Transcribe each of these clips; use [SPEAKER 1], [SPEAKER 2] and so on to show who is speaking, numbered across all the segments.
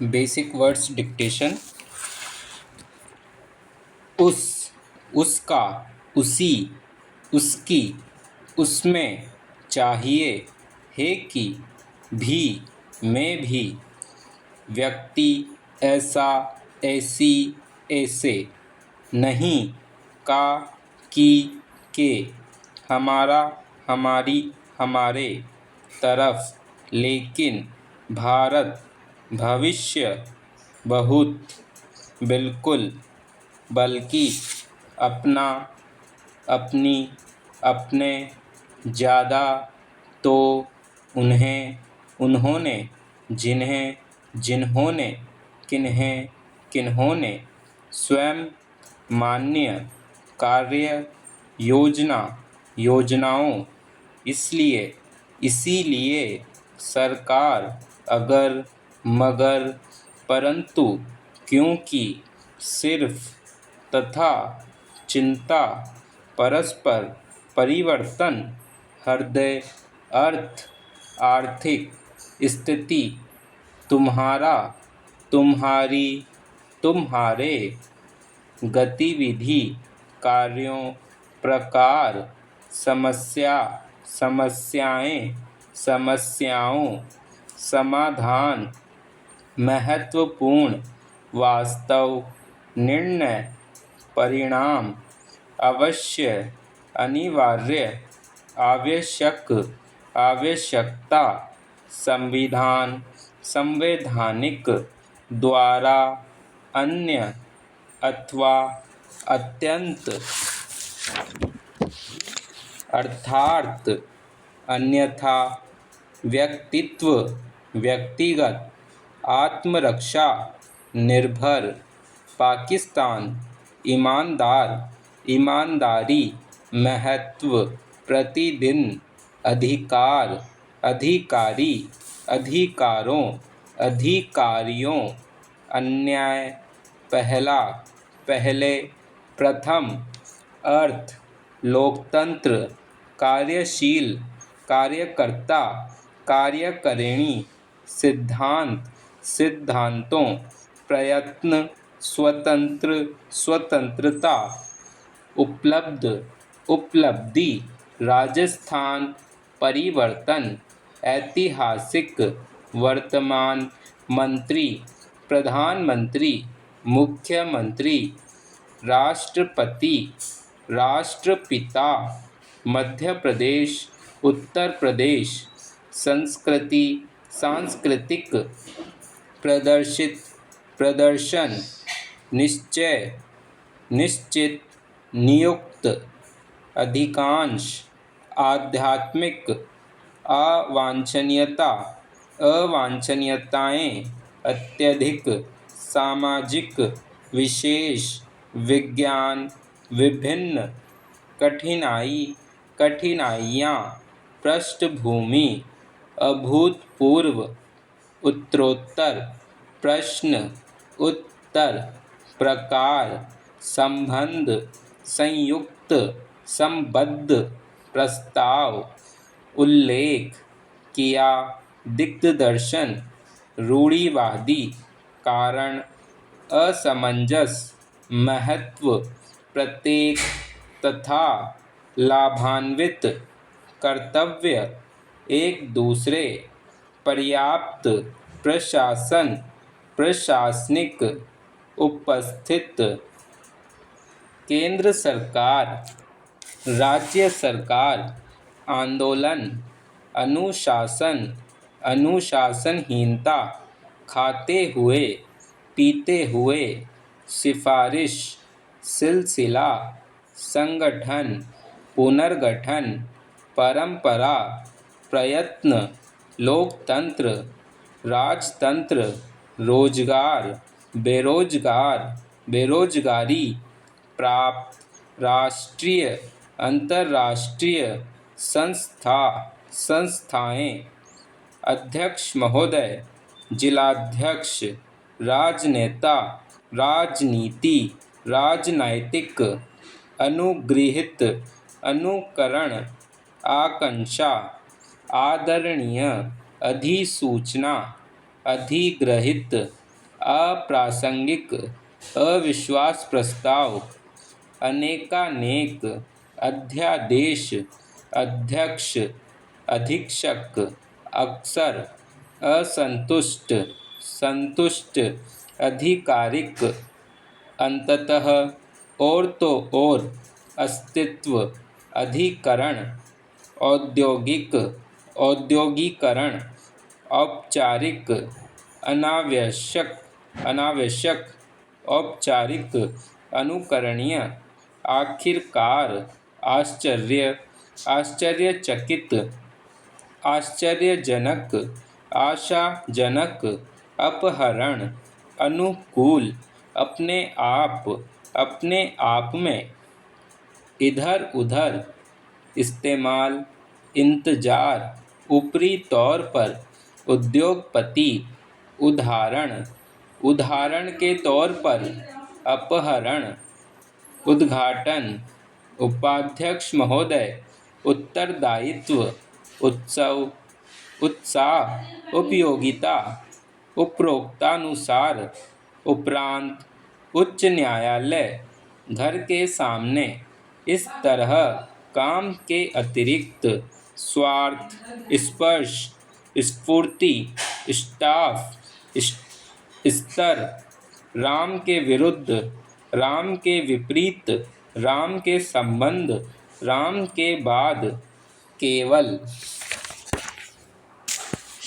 [SPEAKER 1] Basic words dictation. उस, उसका, उसी, उसकी, उसमें, चाहिए, है कि, भी, में भी, व्यक्ति, ऐसा, ऐसी, ऐसे, नहीं, का, की, के, हमारा, हमारी, हमारे, तरफ, लेकिन, भारत, भविष्य, बहुत, बिल्कुल, बल्कि, अपना, अपनी, अपने, ज़्यादा, तो, उन्हें, उन्होंने, जिन्हें, जिन्होंने, किन्हें, किन्होंने, स्वयं, मान्य, कार्य, योजना, योजनाओं, इसलिए, इसीलिए, सरकार, अगर, मगर, परंतु, क्योंकि, सिर्फ, तथा, चिंता, परस्पर, परिवर्तन, हृदय, अर्थ, आर्थिक, स्थिति, तुम्हारा, तुम्हारी, तुम्हारे, गतिविधि, कार्यों, प्रकार, समस्या, समस्याएं, समस्याओं, समाधान, महत्वपूर्ण, वास्तव, निर्णय, परिणाम, अवश्य, अनिवार्य, आवश्यक, आवश्यकता, संविधान, संवैधानिक, द्वारा, अन्य, अथवा, अत्यंत, अर्थात, अन्यथा, व्यक्तित्व, व्यक्तिगत, आत्मरक्षा, निर्भर, पाकिस्तान, ईमानदार, ईमानदारी, महत्व, प्रतिदिन, अधिकार, अधिकारी, अधिकारों, अधिकारियों, अन्याय, पहला, पहले, प्रथम, अर्थ, लोकतंत्र, कार्यशील, कार्यकर्ता, कार्यकारिणी, सिद्धांत, सिद्धांतों, प्रयत्न, स्वतंत्र, स्वतंत्रता, उपलब्ध, उपलब्धि, राजस्थान, परिवर्तन, ऐतिहासिक, वर्तमान, मंत्री, प्रधानमंत्री, मुख्यमंत्री, राष्ट्रपति, राष्ट्रपिता, मध्य प्रदेश, उत्तर प्रदेश, संस्कृति, सांस्कृतिक, प्रदर्शित, प्रदर्शन, निश्चय, निश्चित, नियुक्त, अधिकांश, आध्यात्मिक, अवांछनीयता, अवांछनीयताएं, अत्यधिक, सामाजिक, विशेष, विज्ञान, विभिन्न, कठिनाई, कठिनाइयाँ, पृष्ठभूमि, अभूतपूर्व, उत्तरोत्तर, प्रश्न, उत्तर, प्रकार, संबंध, संयुक्त, संबद्ध, प्रस्ताव, उल्लेख, किया, दिग्दर्शन, रूढ़िवादी, कारण, असमंजस, महत्व, प्रत्येक, तथा, लाभान्वित, कर्तव्य, एक दूसरे, पर्याप्त, प्रशासन, प्रशासनिक, उपस्थित, केंद्र सरकार, राज्य सरकार, आंदोलन, अनुशासन, अनुशासनहीनता, खाते हुए, पीते हुए, सिफारिश, सिलसिला, संगठन, पुनर्गठन, परंपरा, प्रयत्न, लोकतंत्र, राजतंत्र, रोजगार, बेरोजगार, बेरोजगारी, प्राप्त, राष्ट्रीय, अंतर्राष्ट्रीय, संस्था, संस्थाएं, अध्यक्ष महोदय, जिलाध्यक्ष, राजनेता, राजनीति, राजनैतिक, अनुगृहीत, अनुकरण, आकांक्षा, आदरणीय, अधिसूचना, अधिग्रहित, अप्रासंगिक अविश्वास प्रस्ताव अनेकानेक अध्यादेश अध्यक्ष अधीक्षक अक्सर असंतुष्ट संतुष्ट आधिकारिक अंततः और तो और अस्तित्व अधिकरण औद्योगिक औद्योगीकरण औपचारिक अनावश्यक अनावश्यक औपचारिक अनुकरणीय आखिरकार आश्चर्य आश्चर्यचकित आश्चर्यजनक आशाजनक अपहरण अनुकूल अपने आप में इधर उधर इस्तेमाल इंतजार ऊपरी तौर पर उद्योगपति उदाहरण के तौर पर अपहरण उद्घाटन उपाध्यक्ष महोदय उत्तरदायित्व उत्सव उत्साह उपयोगिता उपरोक्तानुसार उपरांत उच्च न्यायालय घर के सामने इस तरह काम के अतिरिक्त स्वार्थ स्पर्श स्फूर्ति स्टाफ स्तर राम के विरुद्ध राम के विपरीत राम के संबंध राम के बाद केवल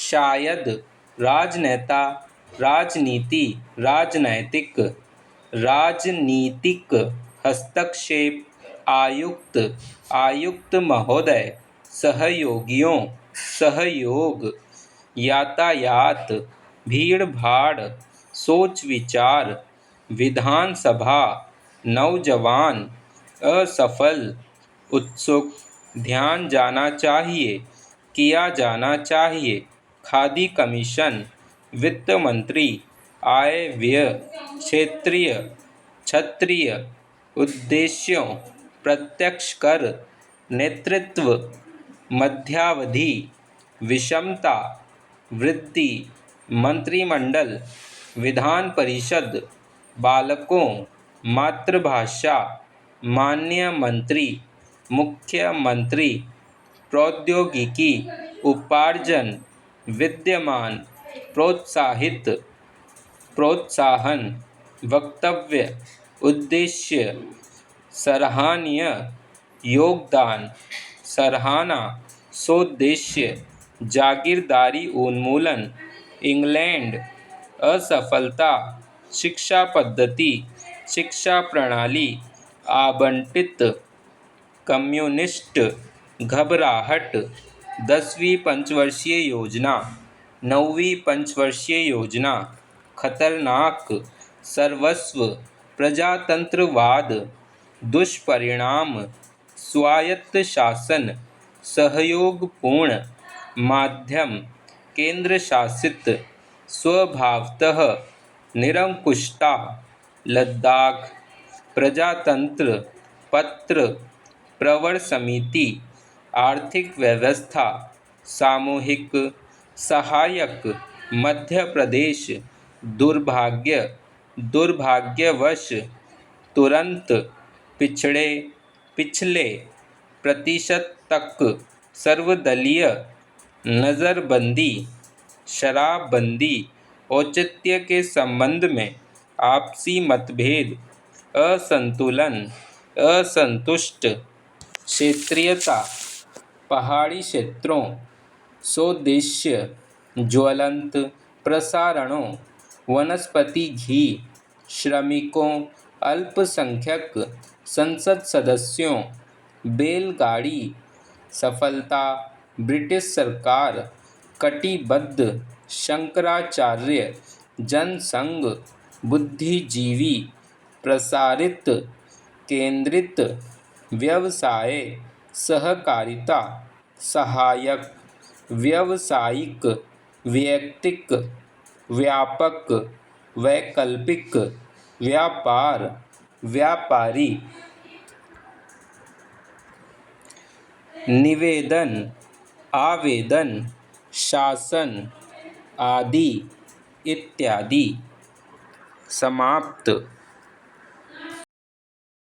[SPEAKER 1] शायद राजनेता राजनीतिक हस्तक्षेप आयुक्त महोदय सहयोग यातायात भीड़ भाड़ सोच विचार विधानसभा नौजवान असफल उत्सुक ध्यान जाना चाहिए किया जाना चाहिए खादी कमीशन वित्त मंत्री आय व्यय क्षत्रिय उद्देश्यों प्रत्यक्ष कर नेतृत्व मध्यावधि विषमता वृद्धि मंत्रिमंडल विधान परिषद बालकों मातृभाषा मान्य मंत्री मुख्यमंत्री प्रौद्योगिकी उपार्जन विद्यमान प्रोत्साहन वक्तव्य उद्देश्य सराहनीय योगदान सराहना सोद्देश्य जागीरदारी उन्मूलन इंग्लैंड असफलता शिक्षा पद्धति शिक्षा प्रणाली आवंटित कम्युनिस्ट घबराहट 10वीं पंचवर्षीय योजना 9वीं पंचवर्षीय योजना खतरनाक सर्वस्व प्रजातंत्रवाद दुष्परिणाम स्वायत्त शासन सहयोगपूर्ण माध्यम केंद्र शासित स्वभावतः निरंकुशता लद्दाख प्रजातंत्र पत्र प्रवर समिति आर्थिक व्यवस्था सामूहिक सहायक मध्य प्रदेश दुर्भाग्यवश तुरंत पिछले प्रतिशत तक सर्वदलीय नज़रबंदी शराबबंदी औचित्य के संबंध में आपसी मतभेद असंतुलन असंतुष्ट क्षेत्रीयता पहाड़ी क्षेत्रों सोद्देश्य ज्वलंत प्रसारणों वनस्पति घी श्रमिकों अल्पसंख्यक संसद सदस्यों बैलगाड़ी सफलता ब्रिटिश सरकार कटिबद्ध शंकराचार्य जनसंघ बुद्धिजीवी प्रसारित केंद्रित व्यवसाय सहकारिता सहायक व्यावसायिक वैयक्तिक व्यापक वैकल्पिक व्यापार व्यापारी निवेदन आवेदन शासन आदि इत्यादि। समाप्त।